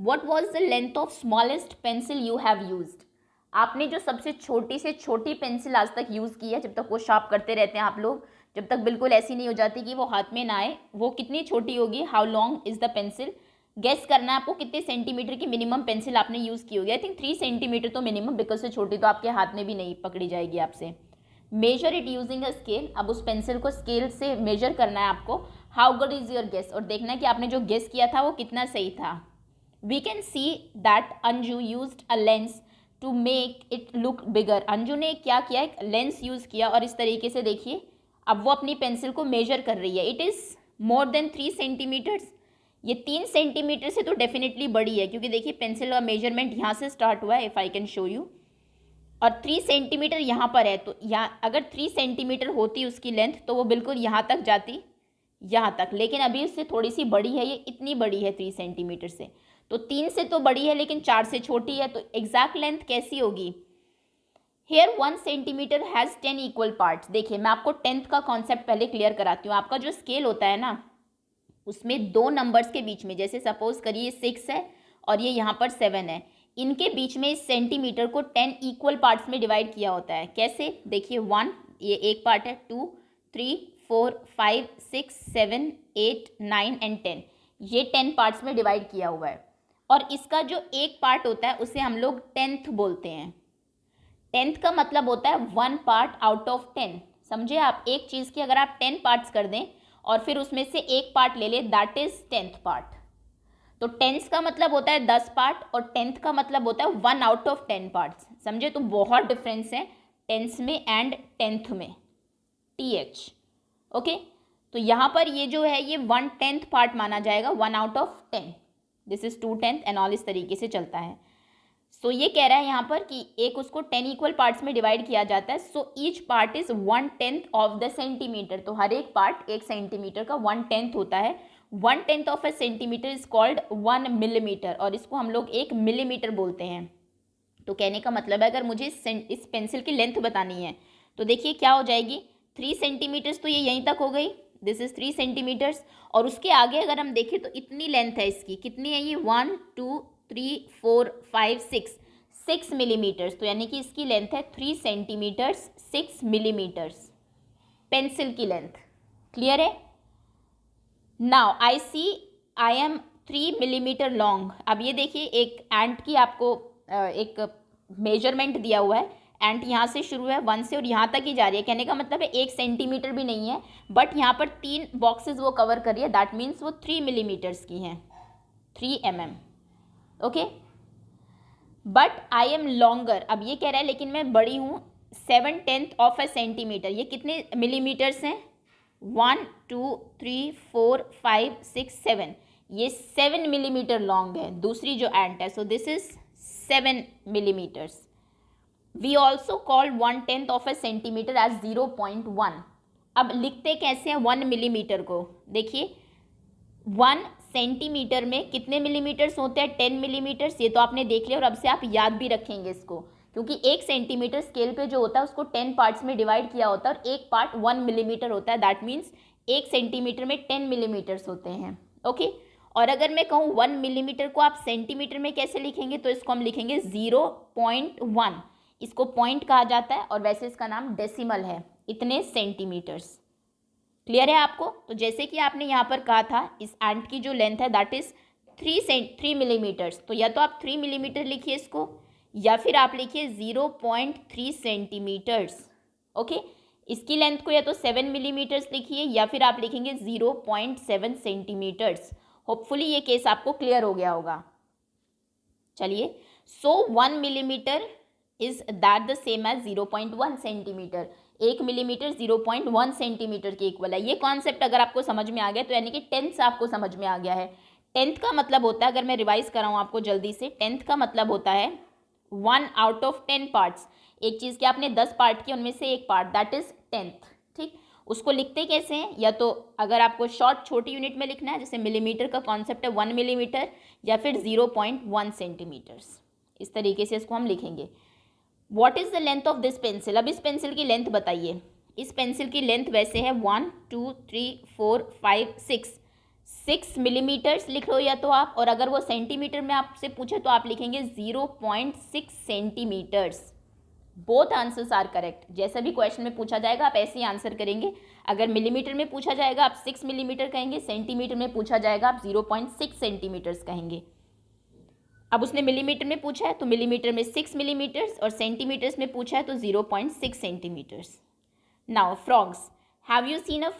What was the length of smallest pencil you have used? आपने जो सबसे छोटी से छोटी पेंसिल आज तक यूज़ की है, जब तक वो शार्प करते रहते हैं आप लोग, जब तक बिल्कुल ऐसी नहीं हो जाती कि वो हाथ में ना आए, वो कितनी छोटी होगी? How long is the pencil? Guess करना है आपको कितने सेंटीमीटर की मिनिमम पेंसिल आपने यूज़ की होगी। आई थिंक 3 सेंटीमीटर तो मिनिमम, बिकॉज से छोटी तो आपके हाथ में भी नहीं पकड़ी जाएगी आपसे। Measure it using a scale, अब उस पेंसिल को स्केल से मेजर करना है आपको। How good is your guess, और देखना है कि आपने जो गेस किया था वो कितना सही था। We can see that Anju used a lens to make it look bigger. Anju ने क्या किया, एक लेंस यूज़ किया और इस तरीके से देखिए अब वो अपनी पेंसिल को मेजर कर रही है। It is more than 3 centimetres. ये 3 सेंटीमीटर से तो डेफिनेटली बड़ी है, क्योंकि देखिए पेंसिल का मेजरमेंट यहाँ से स्टार्ट हुआ है, if I can show you, और 3 सेंटीमीटर यहाँ पर है। तो यहाँ अगर 3 सेंटीमीटर होती उसकी लेंथ तो वो बिल्कुल यहाँ तक जाती, यहाँ तक, लेकिन अभी उससे थोड़ी सी बड़ी है, ये इतनी बड़ी है 3 सेंटीमीटर से। तो 3 से तो बड़ी है लेकिन 4 से छोटी है, तो एग्जैक्ट लेंथ कैसी होगी? Here 1 centimetre has 10 equal parts. देखिए मैं आपको 10th का कॉन्सेप्ट पहले क्लियर कराती हूँ। आपका जो स्केल होता है ना, उसमें 2 नंबर्स के बीच में, जैसे सपोज करिए 6 है और ये यहाँ पर 7 है, इनके बीच में इस सेंटीमीटर को 10 इक्वल पार्ट्स में डिवाइड किया होता है। कैसे? देखिए 1 ये एक पार्ट है, 2 3 4 5 6 7 8 9 एंड 10, ये 10 पार्ट्स में डिवाइड किया हुआ है। और इसका जो एक पार्ट होता है उसे हम लोग 10th बोलते हैं। 10th का मतलब होता है 1 पार्ट आउट ऑफ 10। समझे आप? एक चीज़ की अगर आप 10 पार्ट्स कर दें और फिर उसमें से एक पार्ट ले लें, दैट इज 10th पार्ट। तो 10th का मतलब होता है 10 पार्ट और 10th का मतलब होता है 1 आउट ऑफ 10 पार्ट्स। समझे? तो बहुत डिफरेंस है 10th में एंड 10th में, TH। ओके, तो यहाँ पर ये जो है ये 1/10 पार्ट माना जाएगा, 1 out of 10। This is 2/10 and all, इस तरीके से चलता है। सो ये कह रहा है यहाँ पर कि एक उसको 10 इक्वल पार्ट्स में डिवाइड किया जाता है। So each part is 1/10 of the centimetre. तो हर एक पार्ट एक सेंटीमीटर का 1/10 होता है। 1/10 of a centimetre is called 1 millimetre, और इसको हम लोग 1 मिलीमीटर बोलते हैं। तो कहने का मतलब है अगर मुझे इस पेंसिल की लेंथ बतानी है तो देखिए क्या हो जाएगी, 3 सेंटीमीटर्स तो ये यहीं तक हो गई, दिस इज 3 सेंटीमीटर्स। और उसके आगे अगर हम देखें तो इतनी लेंथ है इसकी, कितनी है ये, 1 2 3 4 5 6 मिलीमीटर्स। तो यानी कि इसकी लेंथ है 3 सेंटीमीटर्स 6 मिलीमीटर्स, पेंसिल की लेंथ। क्लियर है? Now I see I am 3 millimetre long. अब ये देखिए एक एंट की आपको एक मेजरमेंट दिया हुआ है। एंट यहाँ से शुरू है 1 से और यहाँ तक ही जा रही है। कहने का मतलब है 1 सेंटीमीटर भी नहीं है, बट यहाँ पर 3 बॉक्सेस वो कवर कर रही है, दैट मीन्स वो 3 मिलीमीटर्स की हैं, 3 mm। Okay, but I am longer. अब ये कह रहा है लेकिन मैं बड़ी हूँ 7/10 ऑफ अ सेंटीमीटर। ये कितने मिलीमीटर्स हैं? 1 2 3 4 5 6 7, ये 7 मिलीमीटर लॉन्ग है दूसरी जो एंट है। So this is 7 millimetres. We also call 1/10 of a centimetre as 0.1। अब लिखते कैसे हैं 1 मिलीमीटर को? देखिए 1 सेंटीमीटर में कितने मिलीमीटर्स होते हैं? 10 मिलीमीटर्स। ये तो आपने देख लिया और अब से आप याद भी रखेंगे इसको, क्योंकि 1 सेंटीमीटर स्केल पे जो होता है उसको 10 पार्ट्स में डिवाइड किया होता है और एक पार्ट 1 मिलीमीटर होता है। दैट मीन्स 1 सेंटीमीटर में 10 मिलीमीटर्स होते हैं। ओके, और अगर मैं कहूँ 1 मिलीमीटर को आप सेंटीमीटर में कैसे लिखेंगे, तो इसको हम लिखेंगे 0.1। इसको पॉइंट कहा जाता है और वैसे इसका नाम डेसिमल है, इतने सेंटीमीटर्स। क्लियर है आपको? तो जैसे कि आपने यहाँ पर कहा था इस एंट की जो लेंथ है दैट इज 3 मिलीमीटर्स, तो या तो आप 3 मिलीमीटर लिखिए इसको, या फिर आप लिखिए 0.3 सेंटीमीटर्स। ओके, इसकी लेंथ को या तो 7 मिलीमीटर्स लिखिए या फिर आप लिखेंगे 0.7 सेंटीमीटर्स। होपफुली ये केस आपको क्लियर हो गया होगा। चलिए, so 1 millimetre is that the same as 0.1 centimetre. 1 millimetre 0.1 centimetre के इक्वल है। ये कॉन्सेप्ट अगर आपको समझ में आ गया तो यानी कि 10th आपको समझ में आ गया है। 10th का मतलब होता है, अगर मैं रिवाइज कराऊँ आपको जल्दी से, 10th का मतलब होता है 1 आउट ऑफ 10 पार्ट्स। एक चीज़ के आपने 10 पार्ट किए, उनमें से एक पार्ट, दैट इज 10th। ठीक, उसको लिखते कैसे हैं? या तो अगर आपको शॉर्ट छोटी यूनिट में लिखना है, जैसे मिलीमीटर का कॉन्सेप्ट है 1 मिलीमीटर, या फिर 0.1 सेंटीमीटर्स, इस तरीके से इसको हम लिखेंगे। What is the length of this pencil? अब इस पेंसिल की लेंथ बताइए। इस पेंसिल की लेंथ वैसे है 1 2 3 4 5 6 6 मिलीमीटर्स लिख लो या तो आप, और अगर वो सेंटीमीटर में आपसे पूछे तो आप लिखेंगे 0.6 centimetres. Both answers are correct. जैसा भी क्वेश्चन में पूछा जाएगा आप ऐसे ही आंसर करेंगे। अगर मिलीमीटर में पूछा जाएगा आप 6 मिलीमीटर कहेंगे, सेंटीमीटर में पूछा जाएगा आप 0.6 सेंटीमीटर्स कहेंगे। अब उसने मिलीमीटर में पूछा है तो मिलीमीटर में 6 मिलीमीटर्स, और सेंटीमीटर्स में पूछा है तो 0.6 centimetres. Now frogs, have you seen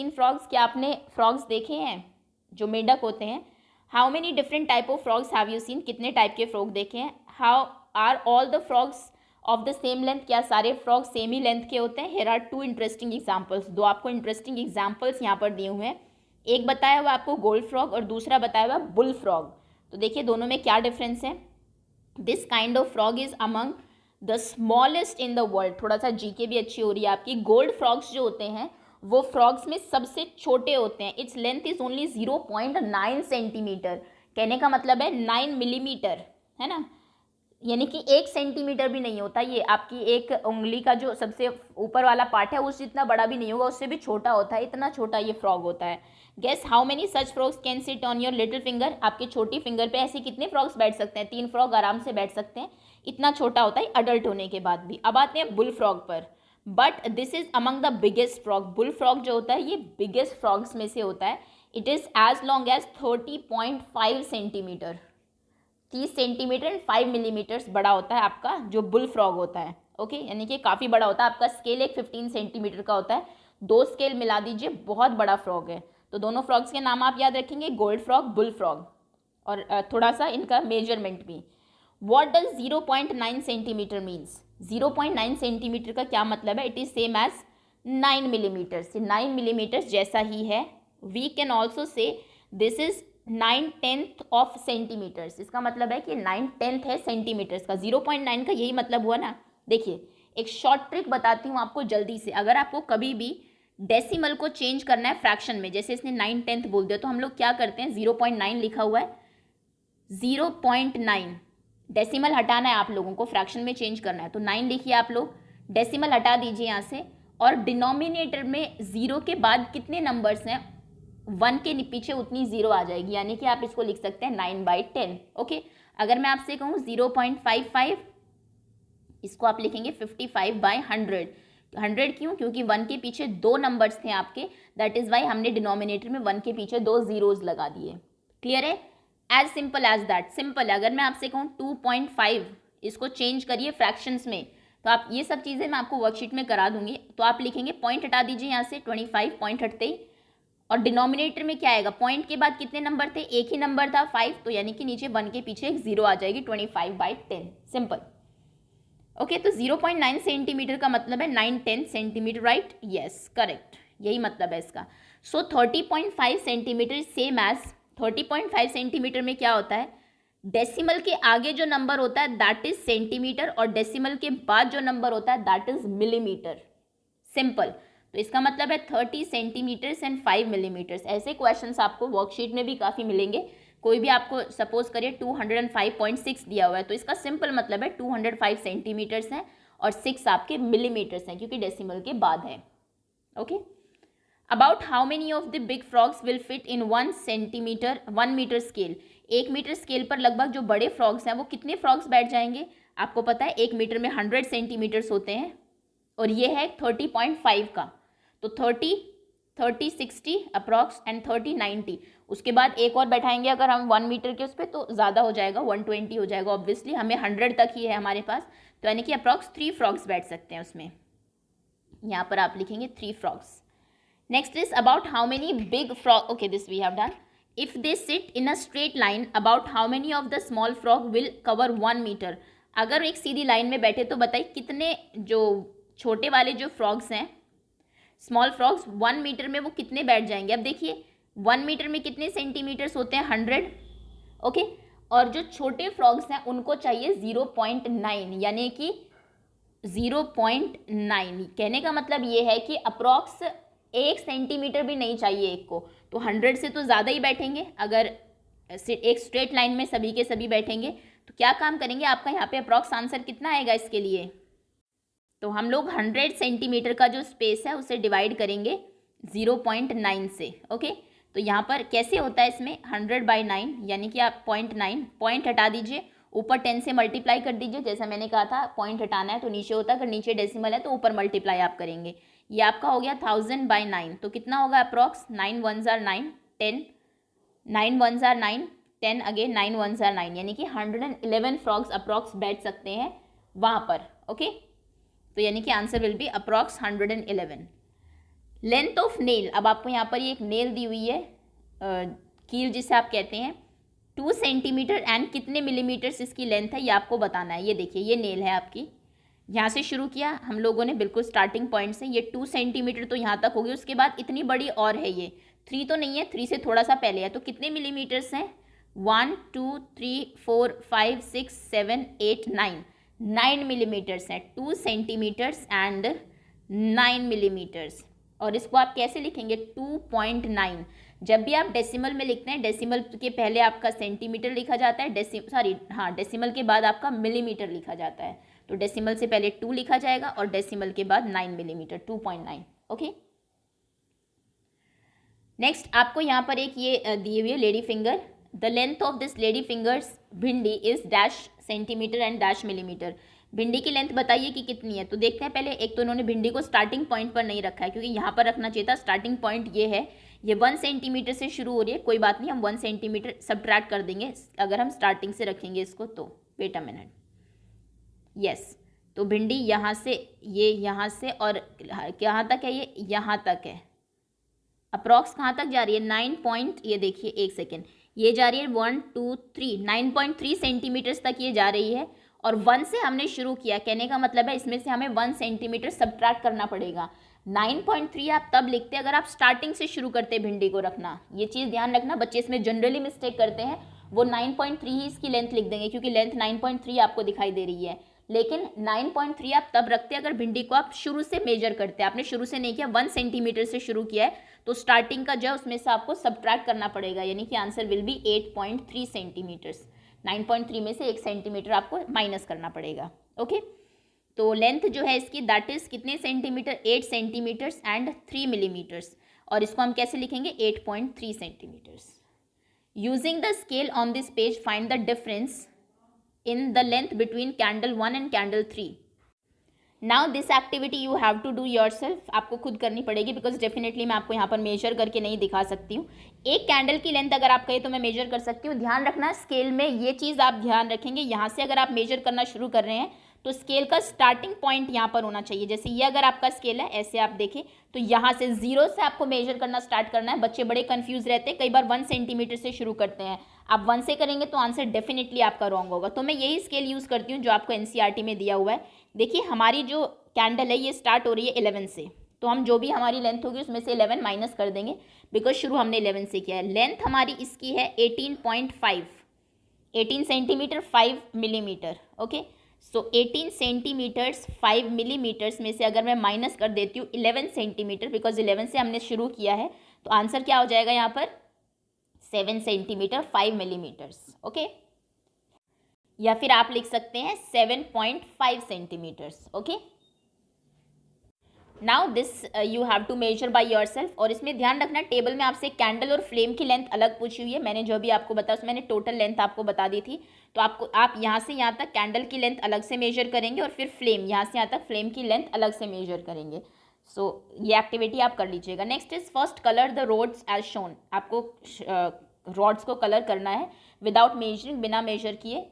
frogs? क्या आपने फ्रॉग्स देखे हैं जो मेंढक होते हैं? How many different type of frogs have you seen? कितने टाइप के फ्रॉग देखे हैं? How are all the frogs of the same length? क्या सारे फ्रॉग सेम ही लेंथ के होते हैं? Here are two interesting examples. दो आपको इंटरेस्टिंग एग्जाम्पल्स यहाँ पर दिए हुए हैं। एक बताया हुआ आपको गोल्ड फ्रॉग और दूसरा बताया हुआ बुल फ्रॉग। तो देखिए दोनों में क्या डिफरेंस है। This kind of frog is among the smallest in the world. थोड़ा सा जीके भी अच्छी हो रही है आपकी। गोल्ड फ्रॉग्स जो होते हैं वो फ्रॉग्स में सबसे छोटे होते हैं। Its length is only 0.9 centimetre. कहने का मतलब है 9 मिलीमीटर, है ना, यानी कि 1 सेंटीमीटर भी नहीं होता। ये आपकी एक उंगली का जो सबसे ऊपर वाला पार्ट है उस जितना बड़ा भी नहीं होगा, उससे भी छोटा होता है। इतना छोटा ये फ्रॉग होता है। Guess how many such frogs can sit on your little finger? आपके छोटी फिंगर पे ऐसे कितने फ्रॉग्स बैठ सकते हैं? 3 फ्रॉग आराम से बैठ सकते हैं। इतना छोटा होता है अडल्ट होने के बाद भी। अब आते हैं बुल फ्रॉग पर। But this is among the biggest frog. Bull frog जो होता है ये बिगेस्ट फ्रॉग्स में से होता है। It is as long as 30.5 centimetre. 30 centimetre and 5 millimetres बड़ा होता है आपका जो बुल फ्रॉग होता है। ओके, यानी कि काफ़ी बड़ा होता है। आपका स्केल एक 15 सेंटीमीटर का होता है। 2 स्केल मिला दीजिए, बहुत बड़ा फ्रॉग है। तो दोनों फ्रॉग्स के नाम आप याद रखेंगे, गोल्ड फ्रॉग, बुल फ्रॉग, और थोड़ा सा इनका मेजरमेंट भी। What does 0.9 centimetre means? 0.9 centimetre का क्या मतलब है? It is same as 9 millimetres. 9 millimetres जैसा ही है। We can also say this is 9/10 of centimetres. इसका मतलब है कि 9/10 है सेंटीमीटर्स का। 0.9 का यही मतलब हुआ ना। देखिए एक शॉर्ट ट्रिक बताती हूँ आपको जल्दी से। अगर आपको कभी भी डेसिमल को चेंज करना है फ्रैक्शन में, जैसे इसने 9/10 बोल दिया, तो हम लोग क्या करते हैं, 0.9 लिखा हुआ है, 0.9 डेसिमल हटाना है आप लोगों को, फ्रैक्शन में चेंज करना है। तो 9 लिखिए आप लोग, डेसिमल हटा दीजिए यहाँ से, और डिनोमिनेटर में 0 के बाद कितने नंबर्स हैं, 1 के पीछे उतनी 0 आ जाएगी, यानी कि आप इसको लिख सकते हैं 9/10। ओके, अगर मैं आपसे कहूँ 0.55, इसको आप लिखेंगे 55/100। 100 क्यों? क्योंकि 1 के पीछे 2 नंबर्स थे आपके, दैट इज़ वाई हमने डिनोमिनेटर में 1 के पीछे 2 जीरोज लगा दिए। क्लियर है? As simple as that. Simple है। अगर मैं आपसे कहूँ 2.5, इसको चेंज करिए फ्रैक्शंस में, तो आप ये सब चीज़ें मैं आपको वर्कशीट में करा दूंगी। तो आप लिखेंगे, पॉइंट हटा दीजिए यहाँ से, 25 पॉइंट हटते ही, और डिनोमिनेटर में क्या आएगा, पॉइंट के बाद कितने नंबर थे, एक ही नंबर था 5, तो यानी कि नीचे 1 के पीछे एक 0 आ जाएगी, 25/10। सिंपल। ओके, तो 0.9 सेंटीमीटर का मतलब है 9/10 सेंटीमीटर, राइट? यस, करेक्ट, यही मतलब है इसका। सो 30.5 सेंटीमीटर सेम एज 30.5 सेंटीमीटर में क्या होता है, डेसिमल के आगे जो नंबर होता है दैट इज सेंटीमीटर, और डेसिमल के बाद जो नंबर होता है दैट इज मिलीमीटर। सिंपल। तो इसका मतलब है 30 सेंटीमीटर्स एंड 5 मिलीमीटर्स। ऐसे क्वेश्चंस आपको वर्कशीट में भी काफ़ी मिलेंगे। कोई भी आपको सपोज करिए 205.6 दिया हुआ है, तो इसका सिंपल मतलब है 205 सेंटीमीटर्स हैं और 6 आपके मिलीमीटर्स हैं, क्योंकि डेसिमल के बाद है। Okay, about how many of the big frogs will fit in 1 metre scale? 1 metre scale पर लगभग जो बड़े फ्रॉग्स हैं वो कितने फ्रॉग्स बैठ जाएंगे? आपको पता है 1 मीटर में 100 सेंटीमीटर्स होते हैं, और ये है 30.5 का, तो 30 60 अप्रॉक्स एंड 30 90। उसके बाद एक और बैठाएंगे अगर हम 1 मीटर के उस पर, तो ज़्यादा हो जाएगा, 120 हो जाएगा। ऑब्वियसली हमें 100 तक ही है हमारे पास, तो यानी कि अप्रॉक्स 3 फ्रॉग्स बैठ सकते हैं उसमें। यहाँ पर आप लिखेंगे 3 frogs. Next is about how many big frog, okay this we have done. If they sit in a straight line, about how many of the small frog will cover 1 metre? अगर एक सीधी लाइन में बैठे तो बताइए कितने जो छोटे वाले जो फ्रॉग्स हैं, स्मॉल फ्रॉग्स, 1 मीटर में वो कितने बैठ जाएंगे? अब देखिए 1 मीटर में कितने सेंटीमीटर्स होते हैं, 100। ओके, और जो छोटे फ्रॉग्स हैं उनको चाहिए 0.9, यानी कि 0.9। कहने का मतलब ये है कि अप्रॉक्स 1 सेंटीमीटर भी नहीं चाहिए एक को, तो 100 से तो ज़्यादा ही बैठेंगे। अगर एक स्ट्रेट लाइन में सभी के सभी बैठेंगे तो क्या काम करेंगे, आपका यहाँ पे अप्रॉक्स आंसर कितना आएगा इसके लिए? तो हम लोग 100 सेंटीमीटर का जो स्पेस है उसे डिवाइड करेंगे 0.9 से। ओके, तो यहाँ पर कैसे होता है इसमें 100/9 यानी कि आप 0.9 पॉइंट हटा दीजिए, ऊपर 10 से मल्टीप्लाई कर दीजिए। जैसा मैंने कहा था पॉइंट हटाना है तो नीचे होता है, अगर नीचे डेसिमल है तो ऊपर मल्टीप्लाई आप करेंगे। ये आपका हो गया 1000/9, तो कितना होगा approx 9 1s are 9 10, 9 1s are 9 10 again 9 1s are 9, यानी कि 111 फ्रॉग्स अप्रॉक्स बैठ सकते हैं वहाँ पर। ओके, तो यानी कि answer will be approx 111। Length of nail, अब आपको यहाँ पर ये एक नेल दी हुई है, कील जिसे आप कहते हैं, 2 सेंटीमीटर एंड कितने मिलीमीटर्स इसकी लेंथ है ये आपको बताना है। ये देखिए ये नेल है आपकी, यहाँ से शुरू किया हम लोगों ने बिल्कुल स्टार्टिंग पॉइंट से, ये 2 सेंटीमीटर तो यहाँ तक होगी, उसके बाद इतनी बड़ी और है, ये 3 तो नहीं है, 3 से थोड़ा सा पहले है, तो कितने मिलीमीटर्स हैं 1 2 3 4 5 6 7 8 9 मिलीमीटर्स हैं, 2 सेंटीमीटर्स एंड 9 मिलीमीटर्स। और इसको आप कैसे लिखेंगे 2.9। जब भी आप डेसिमल में लिखते हैं, डेसिमल के पहले आपका सेंटीमीटर लिखा जाता है, डेसिमल के बाद आपका मिलीमीटर लिखा जाता है। तो डेसिमल से पहले 2 लिखा जाएगा और डेसिमल के बाद 9 मिलीमीटर, 2.9। ओके, नेक्स्ट आपको यहाँ पर एक ये दी हुई है lady finger. The length of this lady fingers bhindi is dash centimetre and dash millimetre. भिंडी की लेंथ बताइए कि कितनी है। तो देखते हैं पहले, एक तो उन्होंने भिंडी को स्टार्टिंग पॉइंट पर नहीं रखा है, क्योंकि यहाँ पर रखना चाहिए था। स्टार्टिंग पॉइंट ये है, ये 1 सेंटीमीटर से शुरू हो रही है, कोई बात नहीं, हम 1 सेंटीमीटर सब्ट्रैक्ट कर देंगे अगर हम स्टार्टिंग से रखेंगे इसको तो। वेट अ मिनट, यस, तो भिंडी यहाँ से, ये यहाँ से और कहाँ तक है, ये यहाँ तक है, अप्रॉक्स कहाँ तक जा रही है 9 पॉइंट, ये देखिए एक सेकेंड, ये जा रही है 1 2 3 9.3 सेंटीमीटर्स तक ये जा रही है, और 1 से हमने शुरू किया, कहने का मतलब है इसमें से हमें 1 सेंटीमीटर सब्ट्रैक्ट करना पड़ेगा। 9.3 आप तब लिखते अगर आप स्टार्टिंग से शुरू करते भिंडी को रखना, ये चीज़ ध्यान रखना। बच्चे इसमें जनरली मिस्टेक करते हैं, वो 9.3 ही इसकी लेंथ लिख देंगे क्योंकि लेंथ 9.3 आपको दिखाई दे रही है, लेकिन 9.3 आप तब रखते अगर भिंडी को आप शुरू से मेजर करते। आपने शुरू से नहीं किया, 1 सेंटीमीटर से शुरू किया है, तो स्टार्टिंग का जो उसमें से आपको सब्ट्रैक्ट करना पड़ेगा, यानी कि आंसर विल बी 8.3 सेंटीमीटर्स। 9.3 में से 1 सेंटीमीटर आपको माइनस करना पड़ेगा। ओके, तो लेंथ जो है इसकी दैट इज कितने सेंटीमीटर, 8 सेंटीमीटर्स एंड 3 मिलीमीटर्स, और इसको हम कैसे लिखेंगे 8.3 centimetres. Using the scale on this page find the difference in the length between candle 1 and candle 3. Now this activity you have to do yourself, आपको खुद करनी पड़ेगी, बिकॉज डेफिनेटली मैं आपको यहाँ पर मेजर करके नहीं दिखा सकती हूँ। एक कैंडल की लेंथ अगर आप कहें तो मैं मेजर कर सकती हूँ। ध्यान रखना स्केल में ये चीज़ आप ध्यान रखेंगे, यहाँ से अगर आप मेजर करना शुरू कर रहे हैं तो स्केल का स्टार्टिंग पॉइंट यहाँ पर होना चाहिए। जैसे ये अगर आपका स्केल है, ऐसे आप देखें तो यहाँ से 0 से आपको मेजर करना स्टार्ट करना है। बच्चे बड़े कंफ्यूज रहते हैं, कई बार 1 सेंटीमीटर से शुरू करते हैं। आप 1 से करेंगे तो आंसर डेफिनेटली आपका रॉन्ग होगा। तो मैं यही स्केल यूज़ करती हूँ जो आपको एनसीईआरटी में दिया हुआ है। देखिए हमारी जो कैंडल है ये स्टार्ट हो रही है 11 से, तो हम जो भी हमारी लेंथ होगी उसमें से 11 माइनस कर देंगे, बिकॉज शुरू हमने 11 से किया है। लेंथ हमारी इसकी है 18.5, 18 सेंटीमीटर 5 मिलीमीटर। ओके, सो 18 सेंटीमीटर्स 5 मिलीमीटर्स में से अगर मैं माइनस कर देती हूँ 11 सेंटीमीटर, बिकॉज 11 से हमने शुरू किया है, तो आंसर क्या हो जाएगा यहाँ पर 7 सेंटीमीटर 5 मिलीमीटर्स। ओके, या फिर आप लिख सकते हैं 7.5 centimetres. Okay, now this you have to measure by yourself. और इसमें ध्यान रखना टेबल में आपसे कैंडल और फ्लेम की लेंथ अलग पूछी हुई है। मैंने जो भी आपको बताया उसमें मैंने टोटल लेंथ आपको बता दी थी, तो आप यहाँ से यहाँ तक कैंडल की लेंथ अलग से मेजर करेंगे और फिर फ्लेम, यहाँ से यहाँ तक फ्लेम की लेंथ अलग से मेजर करेंगे। सो ये एक्टिविटी आप कर लीजिएगा। Next is first colour the rods as shown. आपको रॉड्स को कलर करना है विदाउट मेजरिंग, बिना मेजर किए,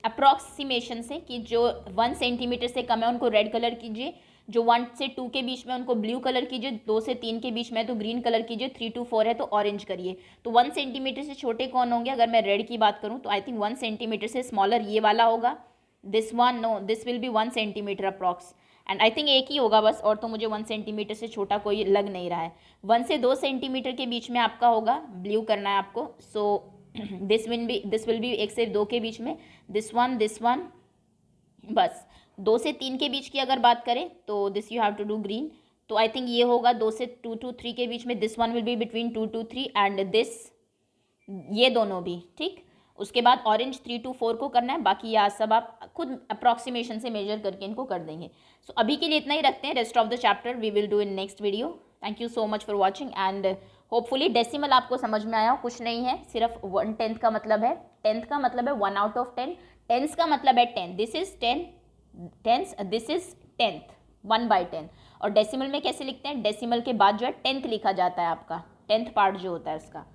अप्रॉक्सीमेशन से, कि जो 1 सेंटीमीटर से कम है उनको रेड कलर कीजिए, जो 1 से 2 के बीच में उनको ब्लू कलर कीजिए, 2 से 3 के बीच में तो ग्रीन कलर कीजिए, 3 to 4 है तो ऑरेंज करिए। तो 1 सेंटीमीटर से छोटे कौन होंगे? अगर मैं रेड की बात करूँ तो आई थिंक 1 सेंटीमीटर से स्मॉलर ये वाला होगा, this one, no this will be 1 centimetre approx, and I think एक ही होगा बस, और तो मुझे 1 सेंटीमीटर से छोटा कोई लग नहीं रहा है। 1 से 2 सेंटीमीटर के बीच में आपका होगा, ब्लू करना है आपको। सो दिस विल बी 1 से 2 के बीच में, दिस वन, बस 2 से 3 के बीच की अगर बात करें तो this you have to do green. तो आई थिंक ये होगा 2 से 2 to 3 के बीच में, this one will be between 2 to 3 and this, ये दोनों भी ठीक। उसके बाद ऑरेंज 3 to 4 को करना है, बाकी यहाँ सब आप खुद अप्रॉक्सीमेशन से मेजर करके इनको कर देंगे। सो अभी के लिए इतना ही रखते हैं, rest of the chapter we will do in next video. Thank you so much for watching and hopefully decimal आपको समझ में आया हो, कुछ नहीं है, सिर्फ 1/10 का मतलब है, 10th का मतलब है 1/10, टेंस का मतलब है 10, this is 10 tenths, this is 10th, 1/10। और डेसिमल में कैसे लिखते हैं, डेसिमल के बाद जो है 10th लिखा जाता है, आपका 10th पार्ट जो होता है उसका।